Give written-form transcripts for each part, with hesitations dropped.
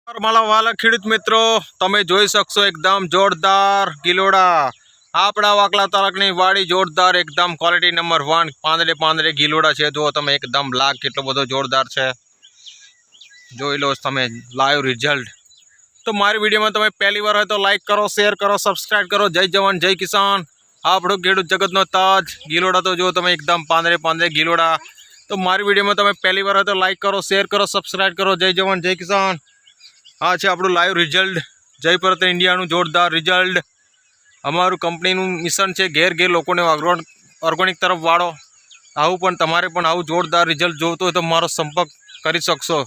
મારા વાલા ખેડૂત મિત્રો, તમે જોઈ શકશો એકદમ જોરદાર ગિલોડા આપણા વાકલા તાલુકાની વાડી જોરદાર એકદમ ક્વોલિટી નંબર 1 પાંદડે પાંદડે ગિલોડા છે। જો તમે એકદમ લાગ કેટલો બધો જોરદાર છે, જોઈ લો તમે લાઈવ રિઝલ્ટ। તો મારી વિડીયોમાં તમે પહેલી વાર હોય તો લાઈક કરો, શેર કરો, સબસ્ક્રાઇબ કરો। જય જવાન જય કિસાન, આપણો ખેડૂત જગતનો તાજ ગિલોડા। તો જો તમે એકદમ પાંદડે પાંદડે ગિલોડા। તો મારી વિડીયોમાં તમે પહેલી વાર હોય તો લાઈક કરો, શેર કરો, સબસ્ક્રાઇબ કરો। જય જવાન જય કિસાન। આ છે આપણું લાઈવ રિઝલ્ટ, જય પરત ઇન્ડિયાનું જોરદાર રિઝલ્ટ। અમારું કંપનીનું મિશન છે ઘેર ઘેર લોકોને ઓર્ગેનિક તરફ વાળો। આવું પણ તમારે પણ આવું જોરદાર રિઝલ્ટ જોતો હોય તો મારો સંપર્ક કરી શકશો।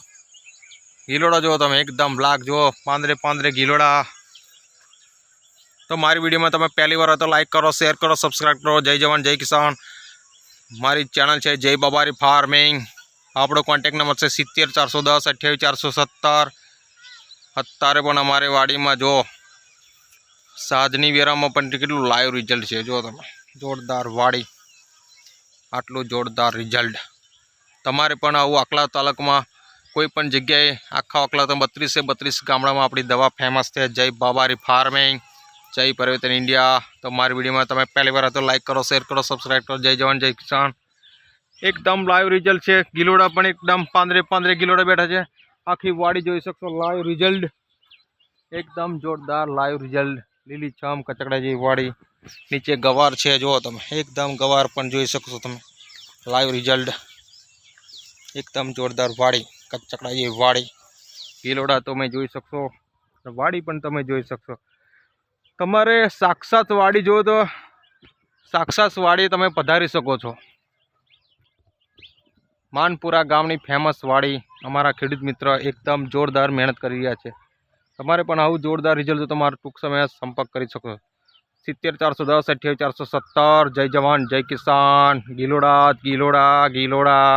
ગિલોડા જુઓ તમે એકદમ બ્લાક જુઓ, પાંદડે પાંદડે ગિલોડા। તો મારી વિડીયોમાં તમે પહેલી વાર હોય તો લાઈક કરો, શેર કરો, સબસ્ક્રાઈબ કરો। જય જવાન જય કિસાન। મારી ચેનલ છે જય બાબારી ફાર્મિંગ। આપણો કોન્ટેક નંબર છે 70 410 28 417। અત્યારે પણ અમારે વાડીમાં જો સાજની વેરામાં પણ કેટલું લાઈવ રિઝલ્ટ છે। જો તમે જોરદાર વાડી, આટલું જોરદાર રિઝલ્ટ। તમારે પણ આવું આકલા તાલુકામાં કોઈ પણ જગ્યાએ આખા આકલા તો 32 ગામડામાં આપણી દવા ફેમસ છે જય બાબારી ફાર્મિંગ, જય પરિવર્તન ઇન્ડિયા। તો મારી વિડીયોમાં તમે પહેલી વાર તો લાઈક કરો, શેર કરો, સબસ્ક્રાઈબ કરો। જય જવાન જય કિસાન। એકદમ લાઈવ રિઝલ્ટ છે। ગિલોડા પણ એકદમ પાંદડે પાંદડે ગિલોડા બેઠા છે। આખી વાડી જોઈ શકશો, લાઈવ રિઝલ્ટ એકદમ જોરદાર લાઈવ રિઝલ્ટ। લીલી છમ કચકડા જેવી વાડી, નીચે ગવાર છે જુઓ તમે એકદમ ગવાર પણ જોઈ શકશો તમે। લાઈવ રિઝલ્ટ એકદમ જોરદાર વાડી, કચકડા જેવી વાડી। ગિલોડા તમે જોઈ શકશો, વાડી પણ તમે જોઈ શકશો। તમારે સાક્ષાત વાડી જોવો તો સાક્ષાત વાડી તમે પધારી શકો છો। માનપુરા ગામની ફેમસ વાડી, અમારા ખેડૂત મિત્ર એકદમ જોરદાર મહેનત કરી રહ્યા છે। તમારે પણ આવું જોરદાર રિઝલ્ટ તો તમારે ટૂંક સમયે સંપર્ક કરી શકો। 70 410 28 417। જય જવાન જય કિસાન। ગિલોડા ગિલોડા ગિલોડા।